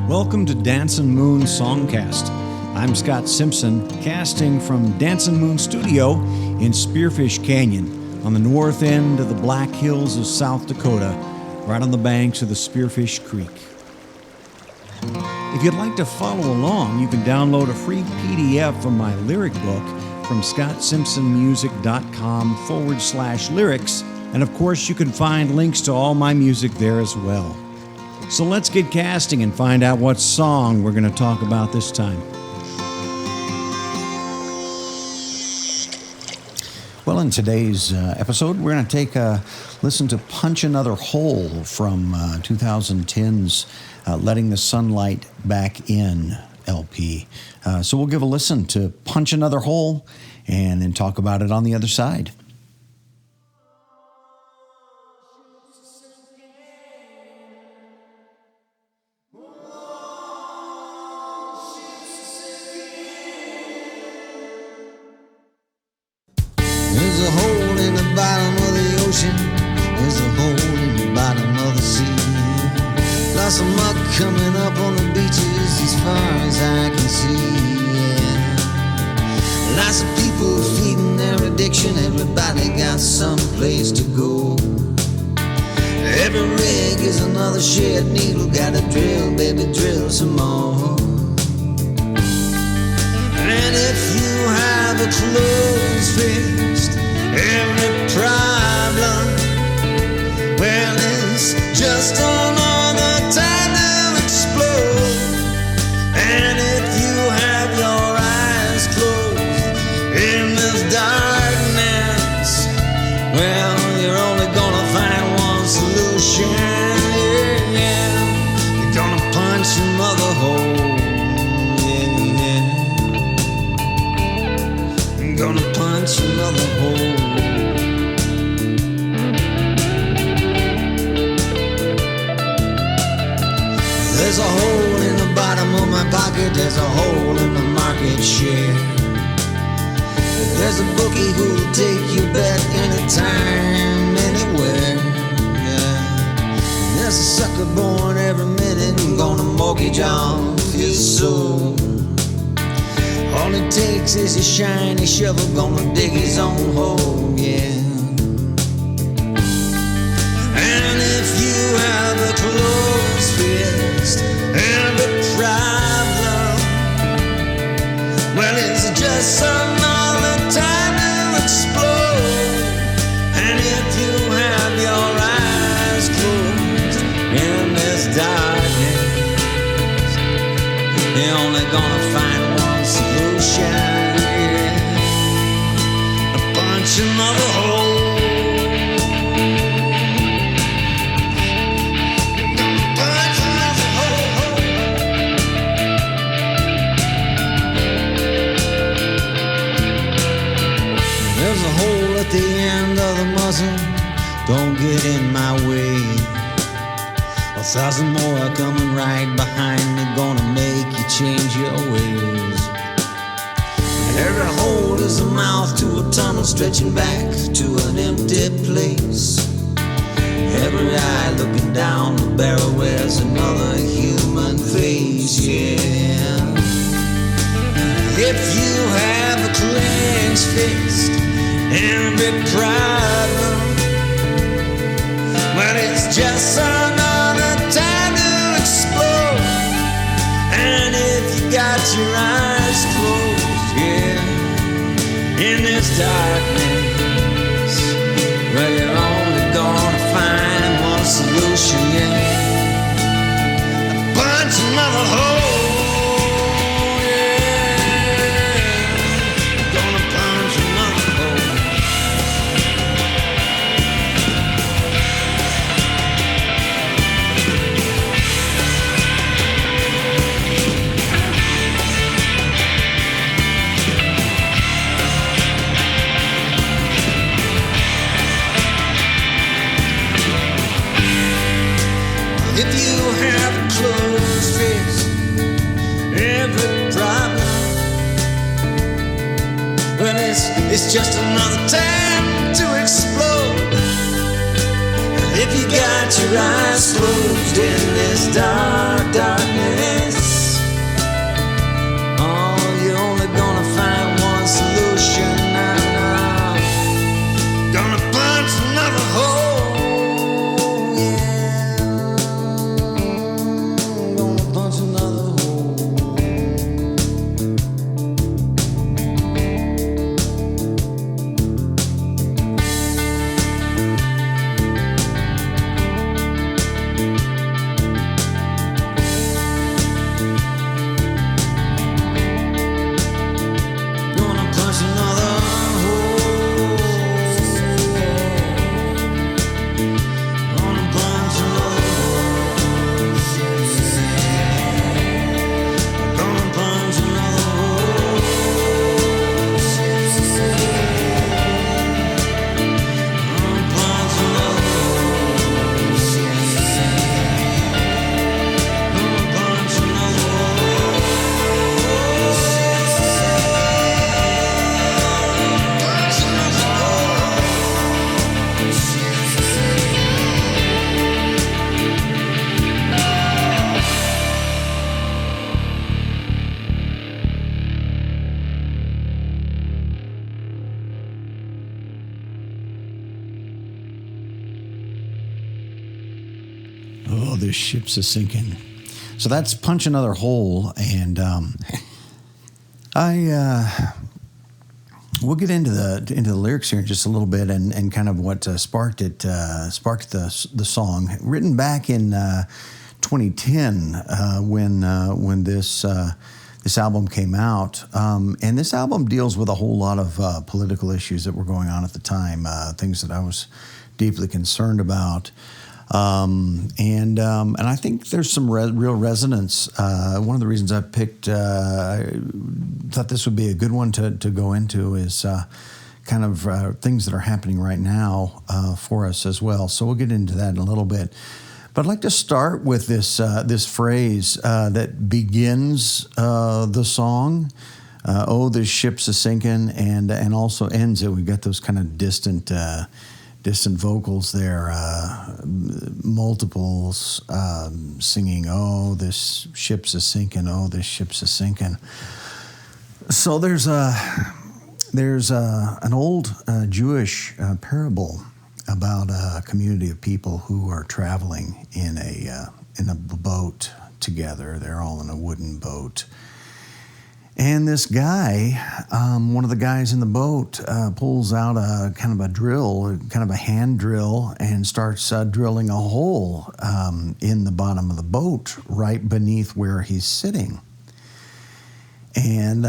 Welcome to Dancin Moon Songcast. I'm Scott Simpson, casting from Dancin Moon Studio in Spearfish Canyon on the north end of the Black Hills of South Dakota, right on the banks of the Spearfish Creek. If you'd like to follow along, you can download a free PDF from my lyric book from scottsimpsonmusic.com/lyrics, and of course you can find links to all my music there as well. So let's get casting and find out what song we're going to talk about this time. Well, in today's episode, we're going to take a listen to Punch Another Hole from 2010's Letting the Sunlight Back In LP. So we'll give a listen to Punch Another Hole and then talk about it on the other side. There's a hole in the bottom of the ocean. There's a hole in the bottom of the sea. Lots of muck coming up on the beaches as far as I can see, yeah. Lots of people feeding their addiction. Everybody got some place to go. Every rig is another shed needle. Gotta drill, baby, drill some more. And if you have a closed fist, every problem, well, it's just another time to explode. And if you have your eyes closed in this darkness, well, you're only gonna find one solution, yeah. You're gonna punch your mother hole. Gonna punch another hole. There's a hole in the bottom of my pocket. There's a hole in the market share. There's a bookie who'll take your bet anytime, anywhere, yeah. There's a sucker born every minute who's gonna mortgage off his soul. All it takes is a shiny shovel, gonna dig his own hole, yeah. And if you have a closed fist, every problem, well, it's just another time to explode. And if you have your eyes closed in this darkness, you're only gonna find one solution, yeah. Punch another hole. Punch another hole. There's a hole at the end of the muzzle. Don't get in my way. 1,000 more are coming right behind me, gonna make you change your ways. Every hole is a mouth to a tunnel stretching back to an empty place. Every eye looking down the barrel wears another human face, yeah. If you have a clenched fist, every problem, well, it's just another time to explode. And if you got your eyes closed, yeah, in this darkness, well, you're only gonna find one solution, yeah. Punch another hole, yeah. Gonna punch another hole. If you have a closed fist, every problem, well, it's just another time to explode. If you got your eyes closed in this dark, darkness, Oh, this ship's a sinking. So that's Punch Another Hole, and we'll get into the lyrics here in just a little bit, and kind of what sparked the song, written back in 2010 when this album came out, and this album deals with a whole lot of political issues that were going on at the time, things that I was deeply concerned about. And I think there's some real resonance. One of the reasons I picked, I thought this would be a good one to go into is kind of things that are happening right now for us as well. So we'll get into that in a little bit. But I'd like to start with this phrase that begins the song. Oh, this ship's a sinking, and also ends it. We've got those kind of distant vocals there, multiples singing, oh, this ship's a sinking, oh, this ship's a sinking. So there's an old Jewish parable about a community of people who are traveling in a boat together. They're all in a wooden boat. And this guy, one of the guys in the boat, pulls out a kind of a drill, kind of a hand drill, and starts drilling a hole in the bottom of the boat right beneath where he's sitting. And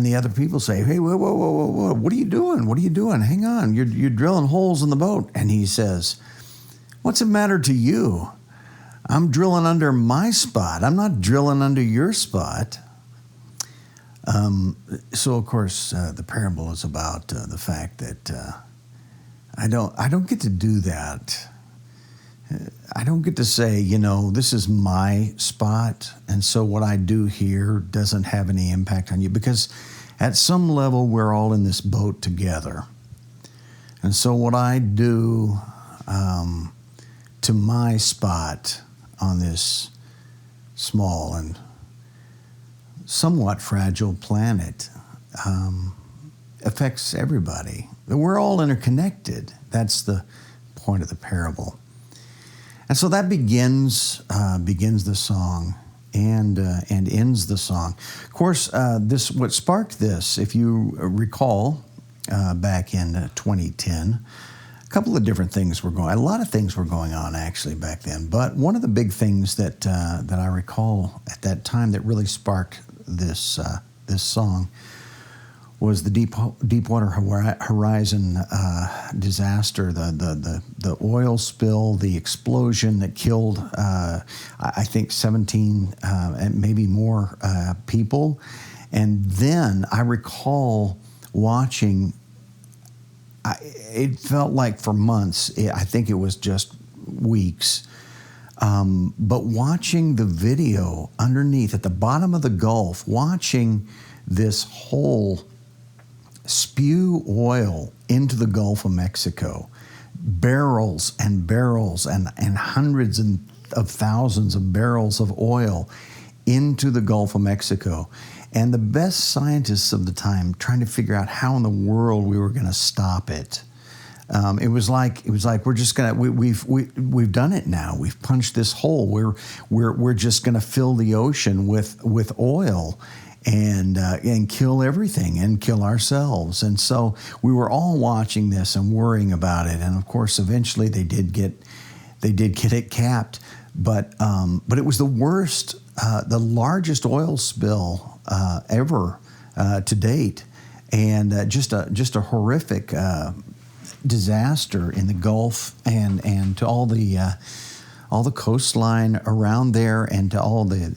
the other people say, hey, whoa, what are you doing? What are you doing? Hang on, you're drilling holes in the boat. And he says, what's the matter to you? I'm drilling under my spot. I'm not drilling under your spot. So of course, the parable is about the fact that I don't get to do that. I don't get to say, this is my spot, and so what I do here doesn't have any impact on you, because at some level we're all in this boat together. And so what I do to my spot on this small and somewhat fragile planet affects everybody. We're all interconnected. That's the point of the parable. And so that begins the song and ends the song. Of course, what sparked this, if you recall, back in 2010, a couple of different things were going. A lot of things were going on actually back then. But one of the big things that I recall at that time that really sparked this song was the Deepwater Horizon disaster, the oil spill, the explosion that killed I think 17 and maybe more people. And then I recall watching. It felt like for months. I think it was just weeks. But watching the video underneath at the bottom of the Gulf, watching this hole spew oil into the Gulf of Mexico, barrels and barrels and hundreds of thousands of barrels of oil into the Gulf of Mexico. And the best scientists of the time trying to figure out how in the world we were going to stop it. It was like we're just gonna we've done it now. We've punched this hole. We're just gonna fill the ocean with oil and kill everything and kill ourselves. And so we were all watching this and worrying about it. And of course, eventually they did get it capped. But it was the worst, the largest oil spill ever to date, and just a horrific disaster in the Gulf and to all the coastline around there and to all the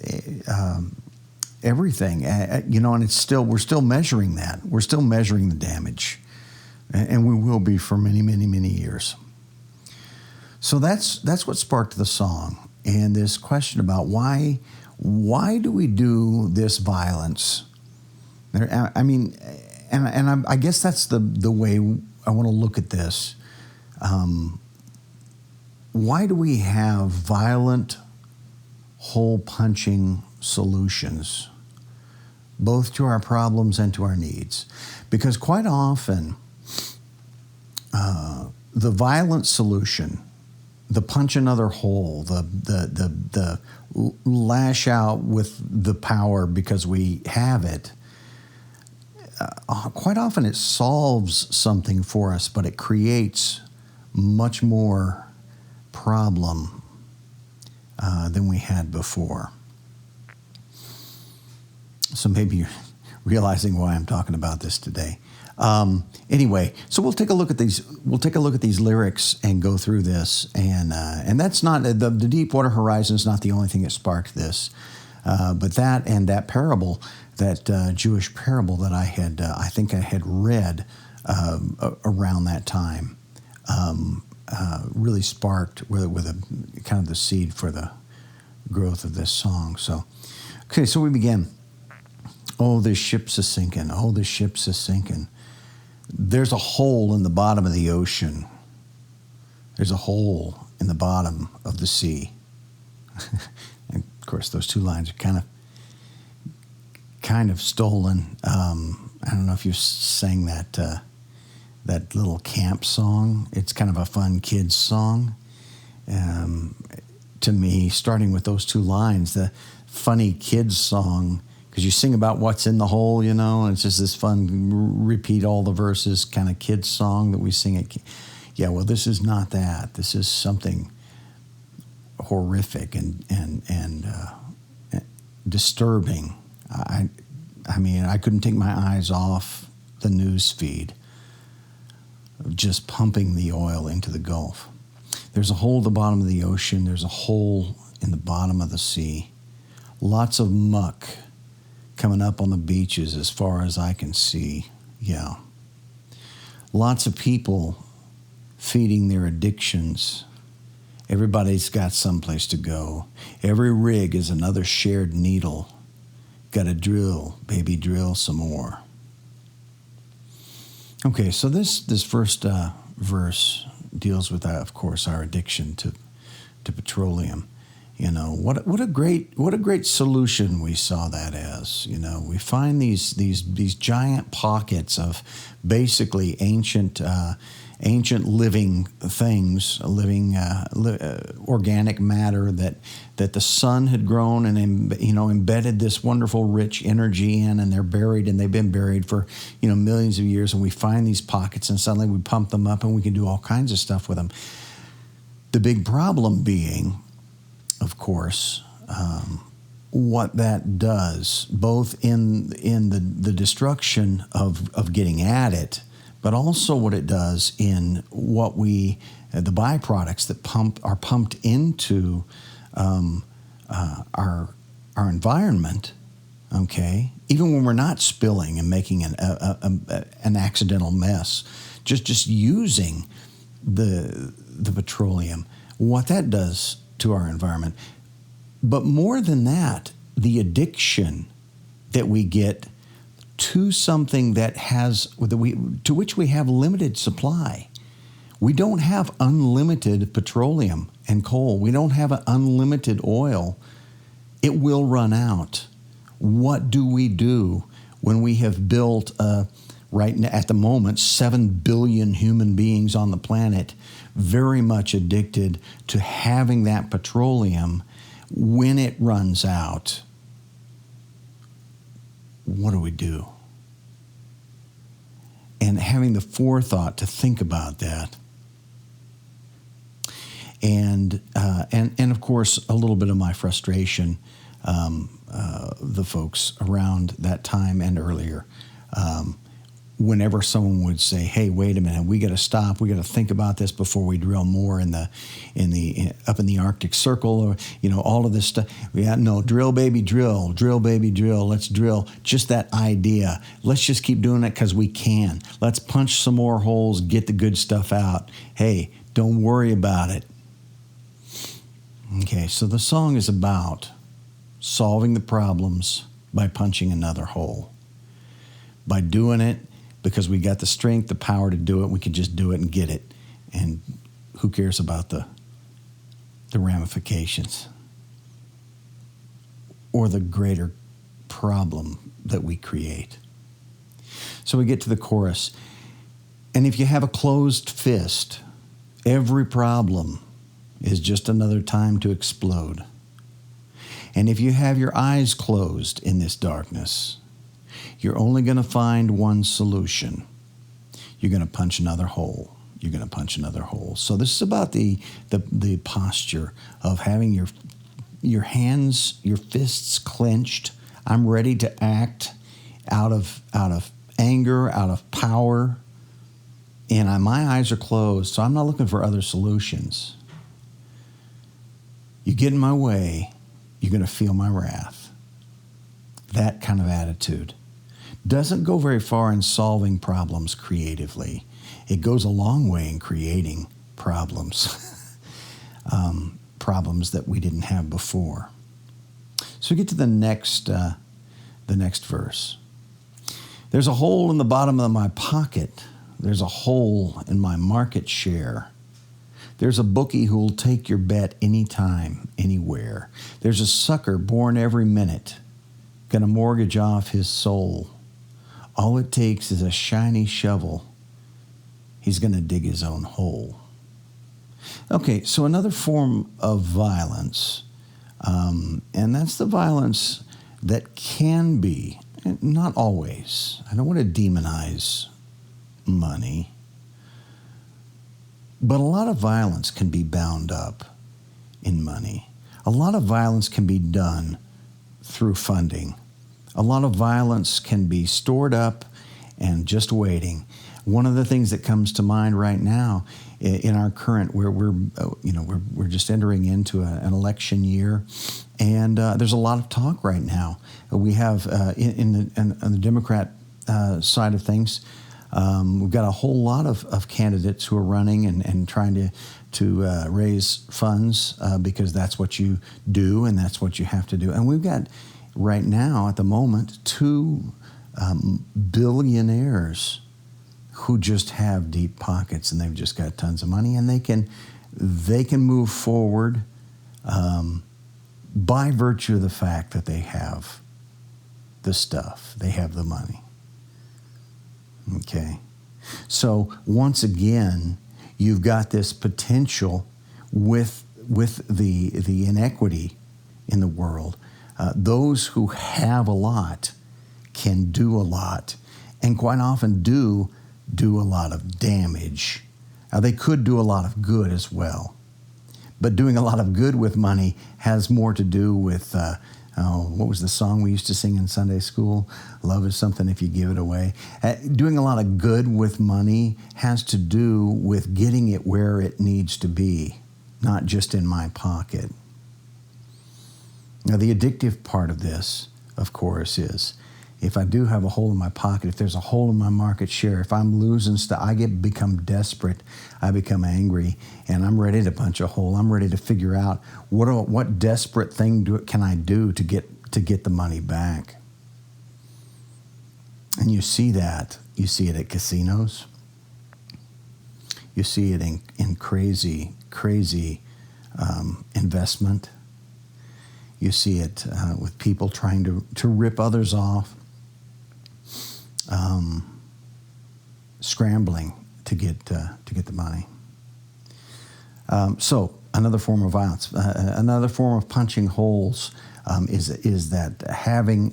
everything, and we're still measuring that. We're still measuring the damage, and we will be for many, many, many years. So that's what sparked the song, and this question about why do we do this violence? I guess that's the way I want to look at this. Why do we have violent, hole-punching solutions, both to our problems and to our needs? Because quite often, the violent solution the punch another hole, the lash out with the power because we have it. Quite often it solves something for us, but it creates much more problem than we had before. So maybe you're realizing why I'm talking about this today. Anyway, so we'll take a look at these. We'll take a look at these lyrics and go through this. And that's not the Deepwater Horizon is not the only thing that sparked this, but that and that parable, that Jewish parable that I think I had read around that time, really sparked with a kind of the seed for the growth of this song. So, okay, so we begin. Oh, this ship's a sinking. Oh, this ship's a sinking. There's a hole in the bottom of the ocean. There's a hole in the bottom of the sea. And of course, those two lines are kind of stolen. I don't know if you sang that little camp song. It's kind of a fun kids song. To me, starting with those two lines, the funny kids song. Because you sing about what's in the hole, and it's just this fun, repeat all the verses kind of kids song that we sing at. Yeah, well, this is not that. This is something horrific and disturbing. I mean, I couldn't take my eyes off the news feed of just pumping the oil into the Gulf. There's a hole at the bottom of the ocean. There's a hole in the bottom of the sea. Lots of muck coming up on the beaches as far as I can see. Yeah. Lots of people feeding their addictions. Everybody's got someplace to go. Every rig is another shared needle. Got to drill, baby, drill some more. Okay, so this first verse deals with, of course, our addiction to petroleum. What a great solution we saw that as. We find these giant pockets of basically ancient living things, organic matter that the sun had grown and embedded this wonderful rich energy in, and they've been buried for millions of years, and we find these pockets and suddenly we pump them up and we can do all kinds of stuff with them. The big problem being, of course, what that does, both in the destruction of getting at it, but also what it does in what the byproducts that are pumped into our environment. Okay, even when we're not spilling and making an accidental mess, just using the petroleum, what that does to our environment. But more than that, the addiction that we get to something to which we have limited supply. We don't have unlimited petroleum and coal. We don't have an unlimited oil. It will run out. What do we do when we have built, right at the moment, 7 billion human beings on the planet, very much addicted to having that petroleum? When it runs out, what do we do? And having the forethought to think about that. And of course, a little bit of my frustration, the folks around that time and earlier, whenever someone would say, "Hey, wait a minute, we got to stop. We got to think about this before we drill more up in the Arctic Circle," or all of this stuff. Yeah, no, drill, baby, drill, baby, drill. Let's drill. Just that idea. Let's just keep doing it because we can. Let's punch some more holes, get the good stuff out. Hey, don't worry about it. Okay, so the song is about solving the problems by punching another hole. By doing it, because we got the strength, the power to do it, we can just do it and get it. And who cares about the ramifications or the greater problem that we create? So we get to the chorus. And if you have a closed fist, every problem is just another time to explode. And if you have your eyes closed in this darkness, you're only going to find one solution. You're going to punch another hole. You're going to punch another hole. So this is about the posture of having your hands, your fists clenched. I'm ready to act out of anger, out of power. And my eyes are closed, so I'm not looking for other solutions. You get in my way, you're going to feel my wrath. That kind of attitude doesn't go very far in solving problems creatively. It goes a long way in creating problems, problems that we didn't have before. So we get to the next verse. There's a hole in the bottom of my pocket. There's a hole in my market share. There's a bookie who'll take your bet anytime, anywhere. There's a sucker born every minute, gonna mortgage off his soul. All it takes is a shiny shovel. He's gonna dig his own hole. Okay, so another form of violence, and that's the violence that can be, not always. I don't want to demonize money, but a lot of violence can be bound up in money. A lot of violence can be done through funding. A lot of violence can be stored up and just waiting. One of the things that comes to mind right now in our current, where we're just entering into an election year, and there's a lot of talk right now. We have on the Democrat side of things, we've got a whole lot of candidates who are running and trying to raise funds because that's what you do and that's what you have to do. And we've got right now at the moment 2 billionaires who just have deep pockets and they've just got tons of money, and they can move forward by virtue of the fact that they have the stuff, they have the money. Okay, so once again, you've got this potential with the inequity in the world. Those who have a lot can do a lot, and quite often do a lot of damage. Now, they could do a lot of good as well, but doing a lot of good with money has more to do with what was the song we used to sing in Sunday school? Love is something if you give it away. Doing a lot of good with money has to do with getting it where it needs to be, not just in my pocket. Now, the addictive part of this, of course, is if I do have a hole in my pocket, if there's a hole in my market share, if I'm losing stuff, I become desperate, I become angry, and I'm ready to punch a hole. I'm ready to figure out what desperate thing can I do to get the money back. And you see that. You see it at casinos. You see it in crazy investment. You see it with people trying to rip others off. Scrambling to get the money. So another form of violence, another form of punching holes is that having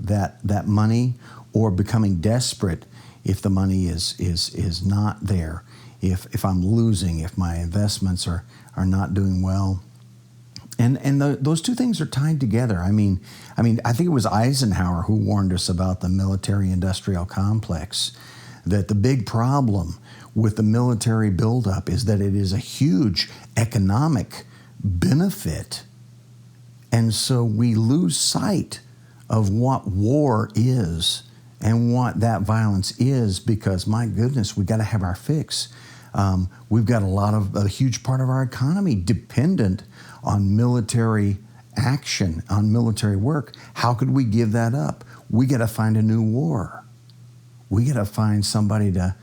that money, or becoming desperate if the money is not there, if I'm losing, if my investments are not doing well. And those two things are tied together. I mean, I think it was Eisenhower who warned us about the military-industrial complex, that the big problem with the military buildup is that it is a huge economic benefit. And so we lose sight of what war is and what that violence is, because, my goodness, we got to have our fix. We've got a huge part of our economy dependent on military action, on military work. How could we give that up? We got to find a new war. We got to find somebody to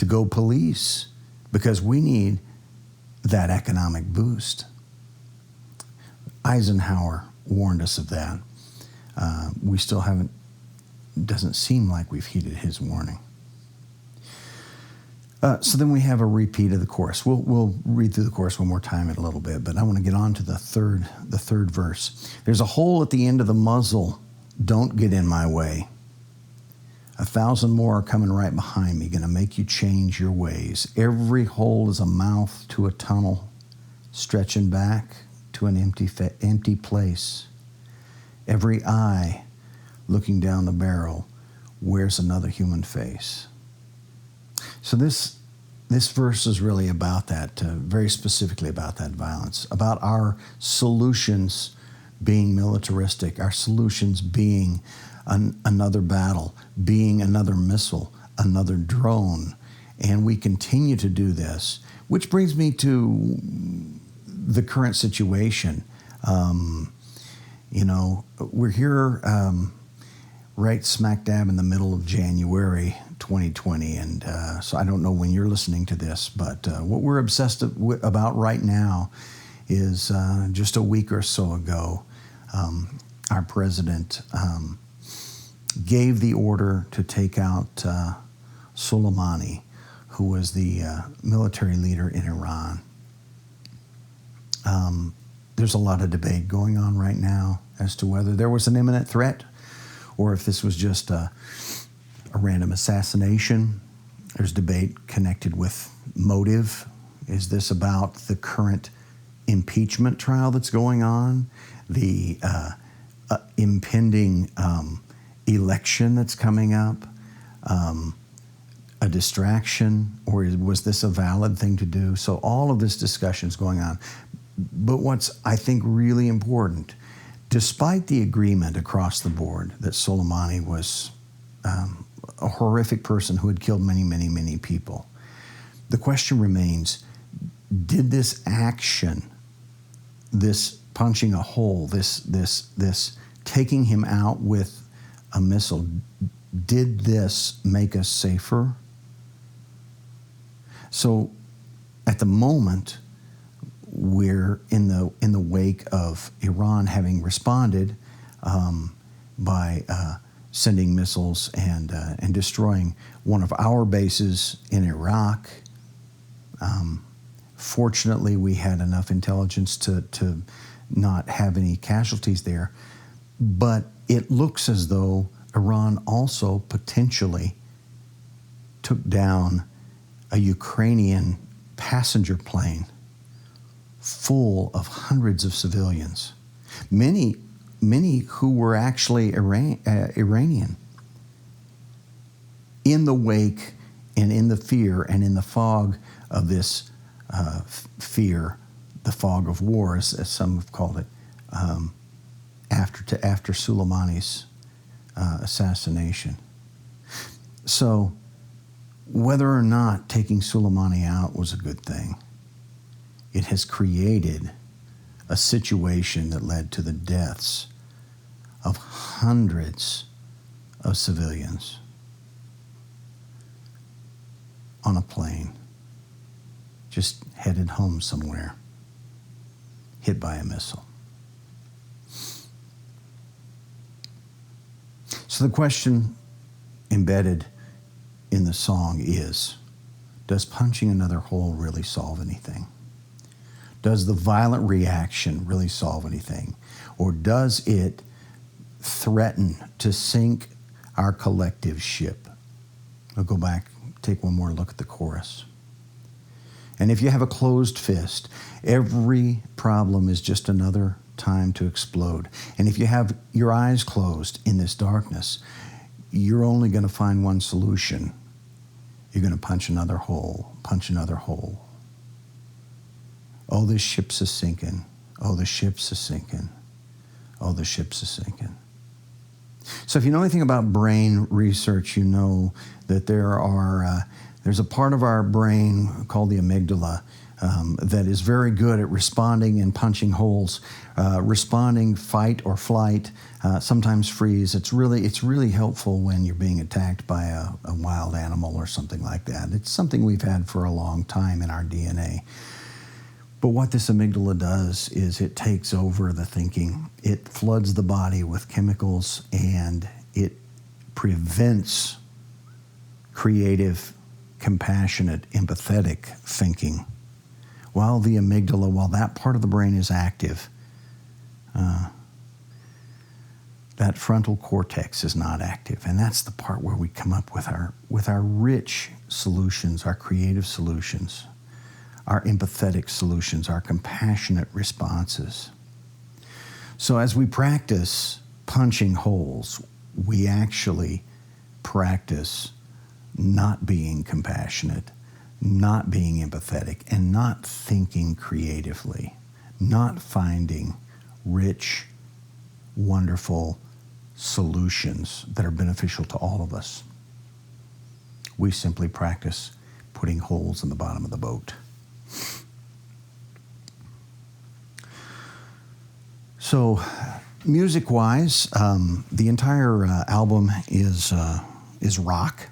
go police, because we need that economic boost. Eisenhower warned us of that. We still doesn't seem like we've heeded his warning. So then we have a repeat of the chorus. We'll read through the chorus one more time in a little bit, but I want to get on to the third verse. There's a hole at the end of the muzzle. Don't get in my way. 1,000 more are coming right behind me, going to make you change your ways. Every hole is a mouth to a tunnel, stretching back to an empty place. Every eye looking down the barrel wears another human face. So this verse is really about that, very specifically about that violence, about our solutions being militaristic, our solutions being another battle, being another missile, another drone. And we continue to do this, which brings me to the current situation. We're here right smack dab in the middle of January 2020. And so I don't know when you're listening to this, but what we're obsessed about right now is just a week or so ago, our president gave the order to take out Soleimani, who was the military leader in Iran. There's a lot of debate going on right now as to whether there was an imminent threat or if this was just a random assassination. There's debate connected with motive. Is this about the current impeachment trial that's going on, the impending election that's coming up, a distraction, or was this a valid thing to do? So all of this discussion is going on. But what's, I think, really important, despite the agreement across the board that Soleimani was a horrific person who had killed many, many, many people, the question remains, did this action, this punching a hole, this taking him out with a missile, did this make us safer? So at the moment, we're in the wake of Iran having responded by sending missiles and destroying one of our bases in Iraq. Fortunately, we had enough intelligence to not have any casualties there, but it looks as though Iran also potentially took down a Ukrainian passenger plane full of hundreds of civilians, many who were actually Iranian. In the wake and in the fear and in the fog of this fear, the fog of war, as some have called it, after Soleimani's assassination. So whether or not taking Soleimani out was a good thing, it has created a situation that led to the deaths of hundreds of civilians on a plane, just headed home somewhere, hit by a missile. So the question embedded in the song is, does punching another hole really solve anything? Does the violent reaction really solve anything? Or does it threaten to sink our collective ship? We'll go back, take one more look at the chorus. And if you have a closed fist, every problem is just another time to explode. And if you have your eyes closed in this darkness, you're only going to find one solution. You're going to punch another hole, punch another hole. Oh, this ship's a-sinkin'. Oh, the ship's a-sinkin'. Oh, the ship's a-sinkin'. So if you know anything about brain research, you know that there's a part of our brain called the amygdala that is very good at responding and punching holes, responding fight or flight, sometimes freeze. It's really helpful when you're being attacked by a wild animal or something like that. It's something we've had for a long time in our DNA. But what this amygdala does is it takes over the thinking. It floods the body with chemicals, and it prevents creative compassionate, empathetic thinking, while the amygdala, while that part of the brain is active, that frontal cortex is not active. And that's the part where we come up with our rich solutions, our creative solutions, our empathetic solutions, our compassionate responses. So as we practice punching holes, we actually practice not being compassionate, not being empathetic, and not thinking creatively, not finding rich, wonderful solutions that are beneficial to all of us. We simply practice putting holes in the bottom of the boat. So, music-wise, the entire album is rock,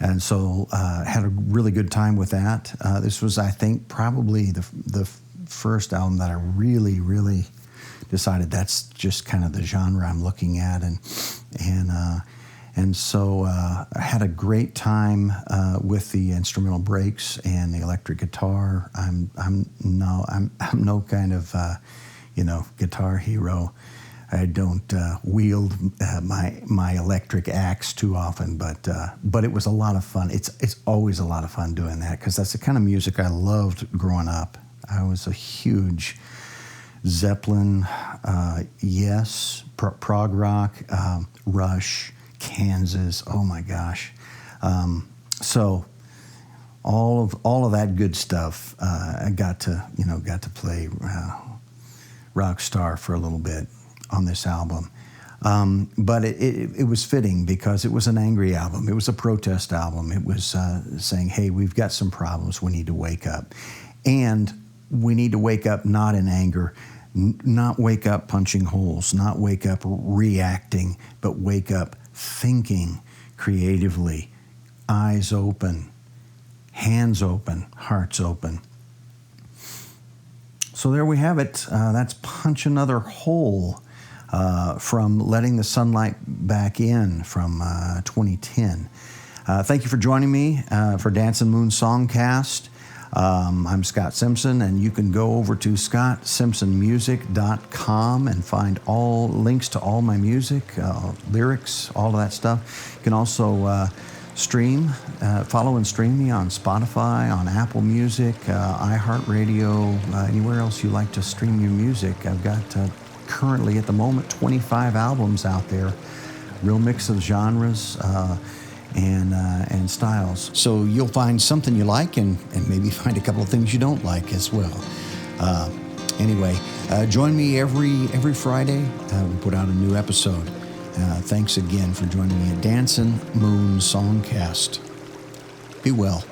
and so had a really good time with that. This was, I think, probably the first album that I really decided that's just kind of the genre I'm looking at, and so I had a great time with the instrumental breaks and the electric guitar. I'm no kind of guitar hero. I don't wield my electric axe too often, but it was a lot of fun. It's always a lot of fun doing that because that's the kind of music I loved growing up. I was a huge Zeppelin, Yes, prog rock, Rush, Kansas. Oh my gosh! So all of that good stuff. I got to play rock star for a little bit on this album, but it was fitting because it was an angry album. It was a protest album. It was saying, "Hey, we've got some problems. We need to wake up," and we need to wake up not in anger. Not wake up punching holes, not wake up reacting, but wake up thinking creatively, eyes open, hands open, hearts open. So there we have it. That's Punch Another Hole from Letting the Sunlight Back In from 2010. Thank you for joining me for Dancin Moon Songcast. I'm Scott Simpson, and you can go over to ScottSimpsonMusic.com and find all links to all my music, lyrics, all of that stuff. You can also follow and stream me on Spotify, on Apple Music, iHeartRadio, anywhere else you like to stream your music. I've got currently at the moment 25 albums out there, real mix of genres and styles. So you'll find something you like and maybe find a couple of things you don't like as well. Anyway, join me every Friday. We put out a new episode. Thanks again for joining me at Dancin Moon Songcast. Be well.